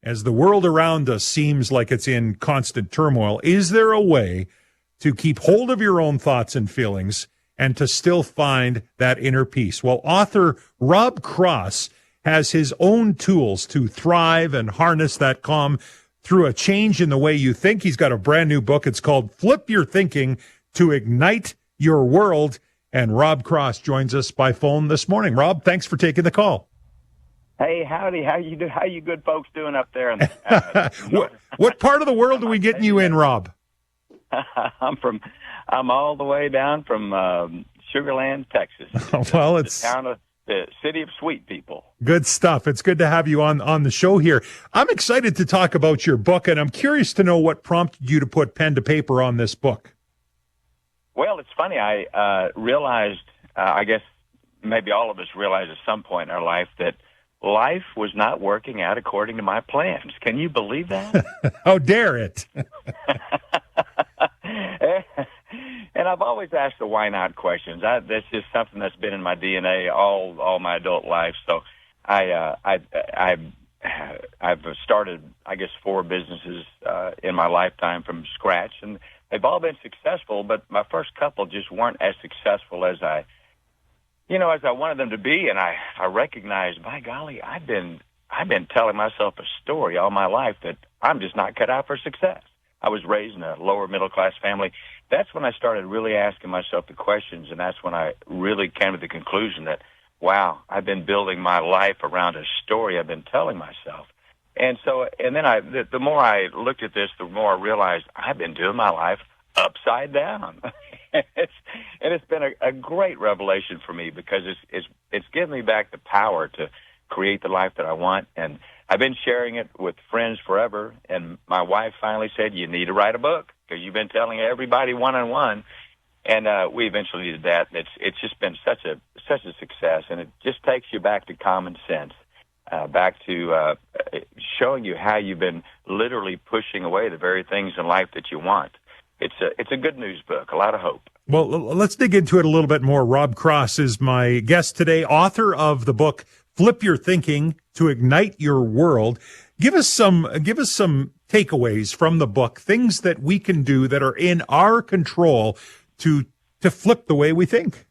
as the world around us seems like it's in constant turmoil, is there a way to keep hold of your own thoughts and feelings and to still find that inner peace? Well, author Rob Cross has his own tools to thrive and harness that calm through a change in the way you think. He's got a brand new book. It's called Flip Your Thinking to Ignite Your World. And Rob Cross joins us by phone this morning. Rob, thanks for taking the call. Hey, howdy. How you good folks doing up there? What part of the world are we getting you in, Rob? I'm all the way down from Sugar Land, Texas. Well, it's the city of sweet people. Good stuff. It's good to have you on the show here. I'm excited to talk about your book, and I'm curious to know what prompted you to put pen to paper on this book. Well, it's funny. I realized, I guess maybe all of us realized at some point in our life that life was not working out according to my plans. Can you believe that? How dare it? And I've always asked the why not questions. That's just something that's been in my DNA all my adult life. So I've started, I guess, 4 businesses in my lifetime from scratch, and they've all been successful, but my first couple just weren't as successful as I wanted them to be. And I recognized, by golly, I've been telling myself a story all my life that I'm just not cut out for success. I was raised in a lower middle class family. That's when I started really asking myself the questions, and that's when I really came to the conclusion that, wow, I've been building my life around a story I've been telling myself. And then the more I looked at this, the more I realized I've been doing my life upside down. It's been a great revelation for me, because it's given me back the power to create the life that I want. And I've been sharing it with friends forever. And my wife finally said, "You need to write a book, because you've been telling everybody one-on-one." And we eventually did that. It's just been such a success, and it just takes you back to common sense. Back to showing you how you've been literally pushing away the very things in life that you want. It's a good news book, a lot of hope. Well, let's dig into it a little bit more. Rob Cross is my guest today, author of the book Flip Your Thinking to Ignite Your World. Give us some takeaways from the book, things that we can do that are in our control to flip the way we think.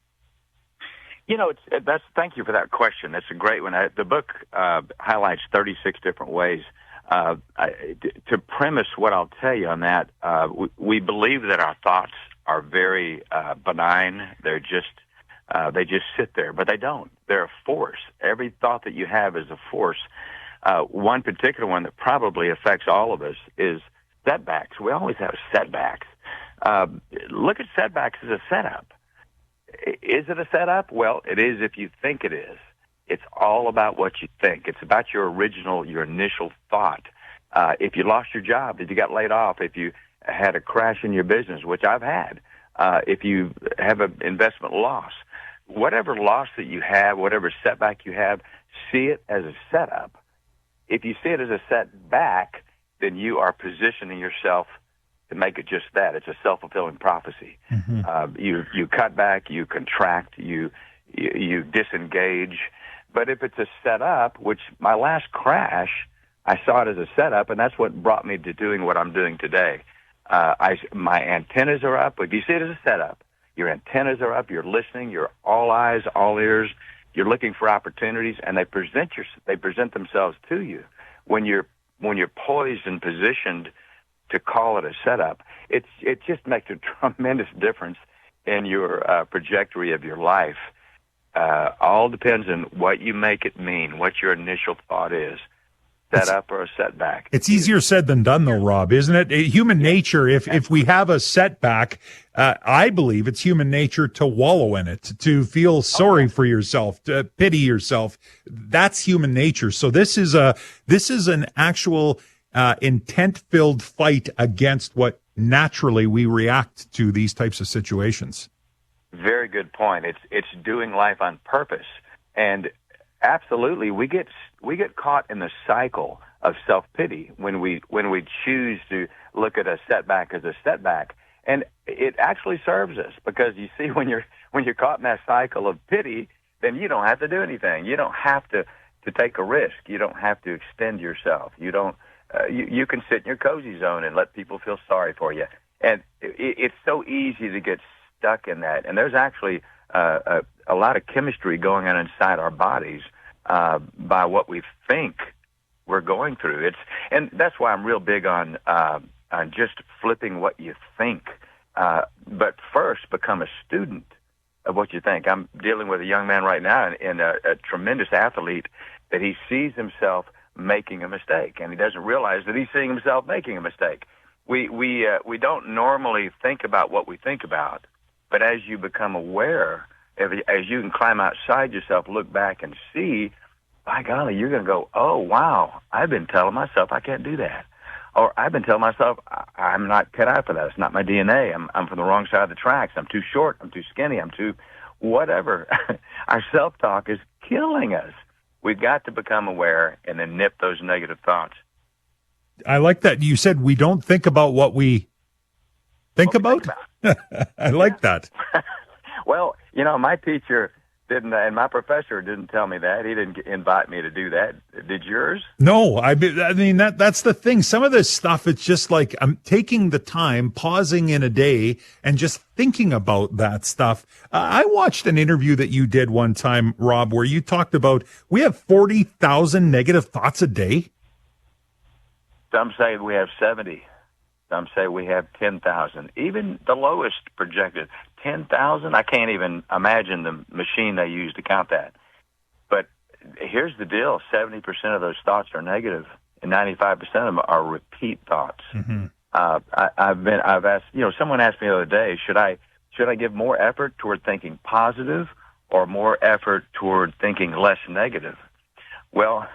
Thank you for that question. That's a great one. The book highlights 36 different ways. To premise what I'll tell you on that, we believe that our thoughts are very benign. They just sit there, but they don't. They're a force. Every thought that you have is a force. One particular one that probably affects all of us is setbacks. We always have setbacks. Look at setbacks as a setup. Is it a setup? Well, it is if you think it is. It's all about what you think. It's about your initial thought. If you lost your job, if you got laid off, if you had a crash in your business, which I've had, if you have an investment loss, whatever loss that you have, whatever setback you have, see it as a setup. If you see it as a setback, then you are positioning yourself to make it just that. It's a self-fulfilling prophecy. Mm-hmm. You cut back, you contract, you disengage. But if it's a setup, which my last crash, I saw it as a setup, and that's what brought me to doing what I'm doing today. My antennas are up. If you see it as a setup, your antennas are up, you're listening, you're all eyes, all ears, you're looking for opportunities, and they present themselves to you. When you're poised and positioned to call it a setup, it just makes a tremendous difference in your trajectory of your life. All depends on what you make it mean, what your initial thought is, setup or a setback. It's easier said than done, though, Rob, isn't it? Human nature, if we have a setback, I believe it's human nature to wallow in it, to feel sorry for yourself, to pity yourself. That's human nature. So this is an actual intent-filled fight against what naturally we react to these types of situations. Very good point. It's doing life on purpose, and absolutely we get caught in the cycle of self-pity when we choose to look at a setback as a setback, and it actually serves us, because you see, when you're caught in that cycle of pity, then you don't have to do anything. You don't have to to take a risk. You don't have to extend yourself. You don't. You can sit in your cozy zone and let people feel sorry for you. And it's so easy to get stuck in that. And there's actually a lot of chemistry going on inside our bodies by what we think we're going through. And that's why I'm real big on just flipping what you think. But first, become a student of what you think. I'm dealing with a young man right now and a tremendous athlete that he sees himself making a mistake, and he doesn't realize that he's seeing himself making a mistake. We don't normally think about what we think about, but as you become aware, as you can climb outside yourself, look back and see, by golly, you're going to go, oh, wow, I've been telling myself I can't do that. Or I've been telling myself I'm not cut out for that. It's not my DNA. I'm from the wrong side of the tracks. I'm too short. I'm too skinny. I'm too whatever. Our self-talk is killing us. We've got to become aware and then nip those negative thoughts. I like that. You said we don't think about what we think about? I like that. Well, my teacher didn't, and my professor didn't tell me that. He didn't invite me to do that. Did yours? No, I mean, that's the thing. Some of this stuff, it's just like I'm taking the time, pausing in a day, and just thinking about that stuff. I watched an interview that you did one time, Rob, where you talked about we have 40,000 negative thoughts a day. Some say we have 70. Some say we have 10,000. Even the lowest projected, 10,000. I can't even imagine the machine they use to count that. But here's the deal: 70% of those thoughts are negative, and 95% of them are repeat thoughts. Mm-hmm. I've asked. Someone asked me the other day, should I give more effort toward thinking positive or more effort toward thinking less negative? Well,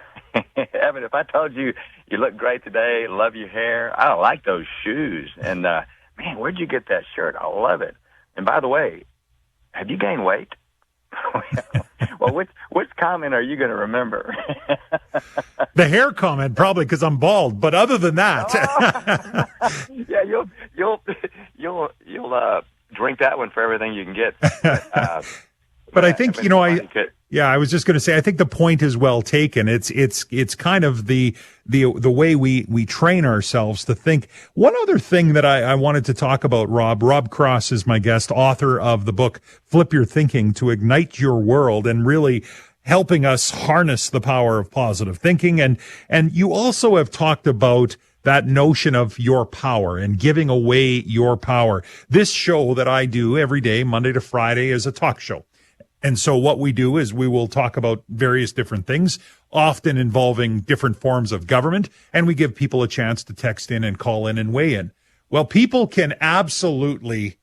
Evan, if I told you look great today, love your hair, I don't like those shoes, and man, where'd you get that shirt? I love it. And by the way, have you gained weight? Well, which comment are you going to remember? The hair comment, probably, because I'm bald. But other than that, yeah, you'll drink that one for everything you can get. But I think I was just going to say, I think the point is well taken. It's kind of the way we train ourselves to think. One other thing that I wanted to talk about, Rob Cross is my guest, author of the book Flip Your Thinking to Ignite Your World, and really helping us harness the power of positive thinking. And you also have talked about that notion of your power and giving away your power. This show that I do every day, Monday to Friday, is a talk show. And so what we do is we will talk about various different things, often involving different forms of government, and we give people a chance to text in and call in and weigh in. Well, people can absolutely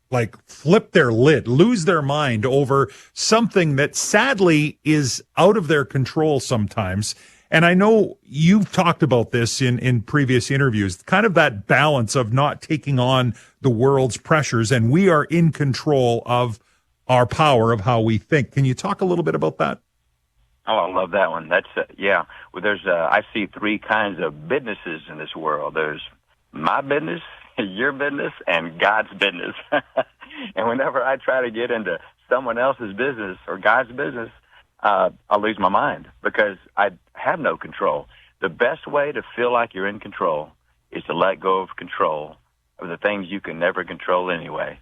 flip their lid, lose their mind over something that sadly is out of their control sometimes. And I know you've talked about this in previous interviews, kind of that balance of not taking on the world's pressures, and we are in control of our power of how we think. Can you talk a little bit about that? Oh, I love that one. That's yeah. Well, I see three kinds of businesses in this world. There's my business, your business, and God's business. And whenever I try to get into someone else's business or God's business, I lose my mind because I have no control. The best way to feel like you're in control is to let go of control of the things you can never control anyway.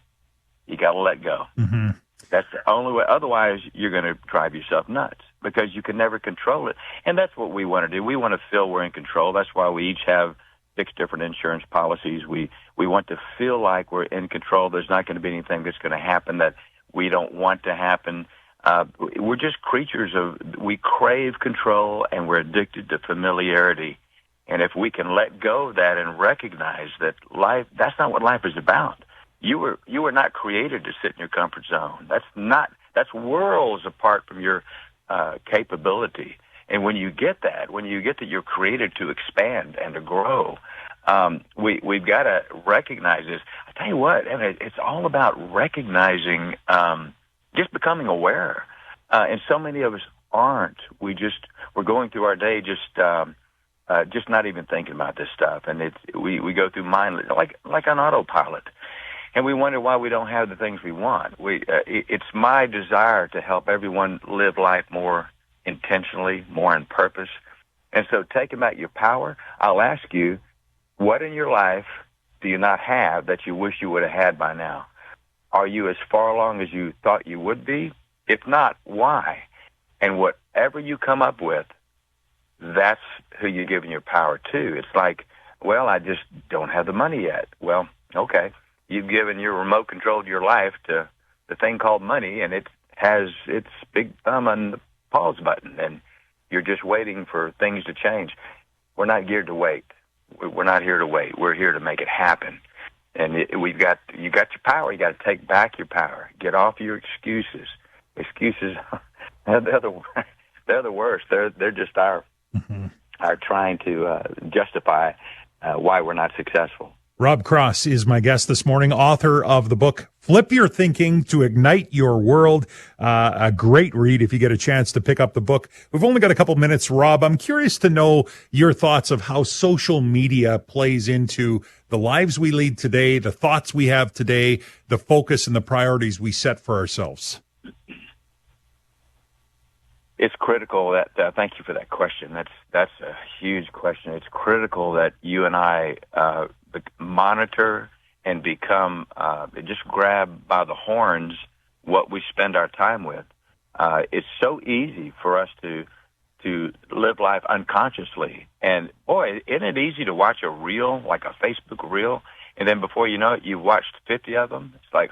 You got to let go. Mm-hmm. That's the only way. Otherwise, you're going to drive yourself nuts because you can never control it. And that's what we want to do. We want to feel we're in control. That's why we each have 6 different insurance policies. We want to feel like we're in control. There's not going to be anything that's going to happen that we don't want to happen. We're just creatures we crave control, and we're addicted to familiarity. And if we can let go of that and recognize that that's not what life is about. You were not created to sit in your comfort zone. That's worlds apart from your capability. And when you get that you're created to expand and to grow, we've got to recognize this. I tell you what, it's all about recognizing, just becoming aware. And so many of us aren't. We're going through our day just not even thinking about this stuff, and we go through mindless like on autopilot. And we wonder why we don't have the things we want. It's my desire to help everyone live life more intentionally, more on purpose. And so taking back your power, I'll ask you, what in your life do you not have that you wish you would have had by now? Are you as far along as you thought you would be? If not, why? And whatever you come up with, that's who you're giving your power to. It's like, well, I just don't have the money yet. Well, okay. You've given your remote control to your life to the thing called money, and it has its big thumb on the pause button, and you're just waiting for things to change. We're not geared to wait. We're not here to wait. We're here to make it happen. And you got your power. You got to take back your power. Get off your excuses. Excuses, they're the worst. They're just our trying to justify why we're not successful. Rob Cross is my guest this morning, author of the book Flip Your Thinking to Ignite Your World. A great read if you get a chance to pick up the book. We've only got a couple minutes, Rob. I'm curious to know your thoughts of how social media plays into the lives we lead today, the thoughts we have today, the focus and the priorities we set for ourselves. It's critical that, thank you for that question. That's a huge question. It's critical that you and I monitor and become, just grab by the horns what we spend our time with. It's so easy for us to live life unconsciously. And boy, isn't it easy to watch a reel, like a Facebook reel, and then before you know it, you've watched 50 of them? It's like,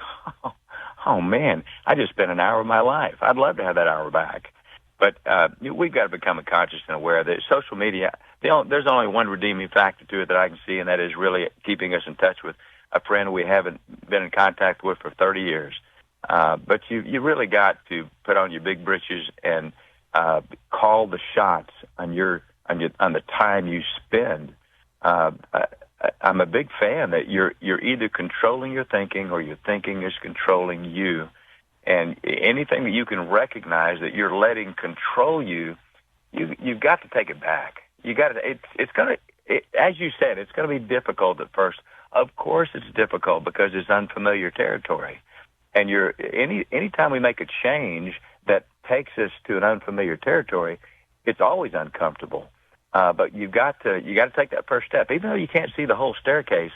oh man, I just spent an hour of my life. I'd love to have that hour back. But we've got to become conscious and aware that social media, there's only one redeeming factor to it that I can see, and that is really keeping us in touch with a friend we haven't been in contact with for 30 years. But you really got to put on your big britches and call the shots on the time you spend. I'm a big fan that you're either controlling your thinking or your thinking is controlling you. And anything that you can recognize that you're letting control you, you've got to take it back. You got to. It's gonna. As you said, it's going to be difficult at first. Of course, it's difficult because it's unfamiliar territory. And anytime we make a change that takes us to an unfamiliar territory, it's always uncomfortable. But you've got to take that first step, even though you can't see the whole staircase.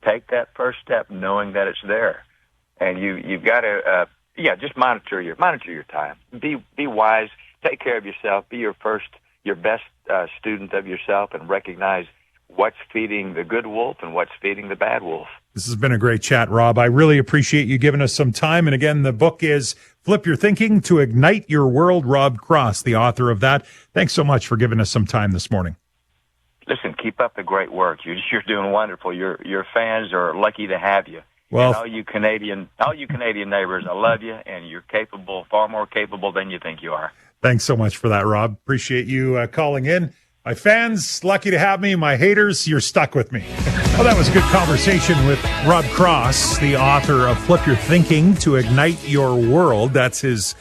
Take that first step, knowing that it's there, and you've got to. Just monitor your time. Be wise. Take care of yourself. Be your best student of yourself, and recognize what's feeding the good wolf and what's feeding the bad wolf. This has been a great chat, Rob. I really appreciate you giving us some time. And again, the book is Flip Your Thinking to Ignite Your World. Rob Cross, the author of that. Thanks so much for giving us some time this morning. Listen, keep up the great work. You're doing wonderful. Your fans are lucky to have you. Well, and all you Canadian neighbors, I love you, and you're capable, far more capable than you think you are. Thanks so much for that, Rob. Appreciate you calling in. My fans, lucky to have me. My haters, you're stuck with me. Well, that was a good conversation with Rob Cross, the author of Flip Your Thinking to Ignite Your World. That's his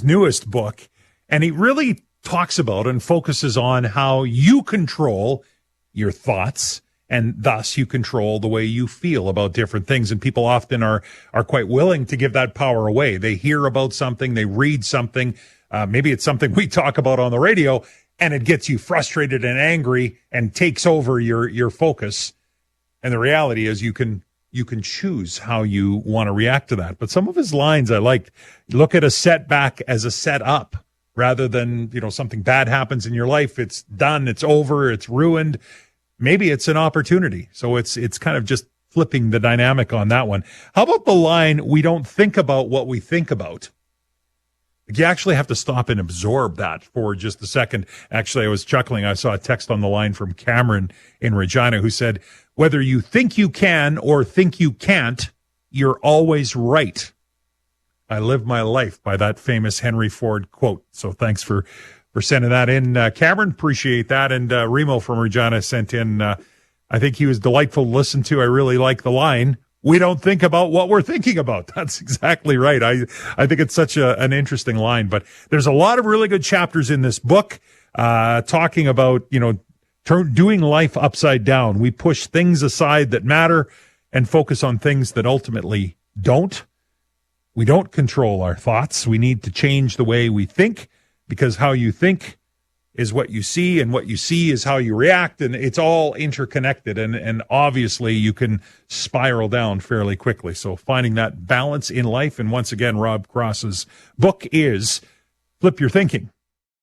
newest book. And he really talks about and focuses on how you control your thoughts, and thus you control the way you feel about different things. And people often are quite willing to give that power away. They hear about something, they read something, maybe it's something we talk about on the radio, and it gets you frustrated and angry and takes over your focus. And the reality is you can choose how you want to react to that. But some of his lines I liked. Look at a setback as a setup rather than, something bad happens in your life. It's done. It's over. It's ruined. Maybe it's an opportunity. So it's kind of just flipping the dynamic on that one. How about the line, we don't think about what we think about? You actually have to stop and absorb that for just a second. Actually, I was chuckling. I saw a text on the line from Cameron in Regina who said, whether you think you can or think you can't, you're always right. I live my life by that famous Henry Ford quote. So thanks for sending that in. Cameron, appreciate that. And Remo from Regina sent in, I think he was delightful to listen to. I really like the line, we don't think about what we're thinking about. That's exactly right. I think it's such an interesting line. But there's a lot of really good chapters in this book talking about, doing life upside down. We push things aside that matter and focus on things that ultimately don't. We don't control our thoughts. We need to change the way we think because how you think is what you see, and what you see is how you react, and it's all interconnected, and obviously you can spiral down fairly quickly. So finding that balance in life, and once again, Rob Cross's book is Flip Your Thinking.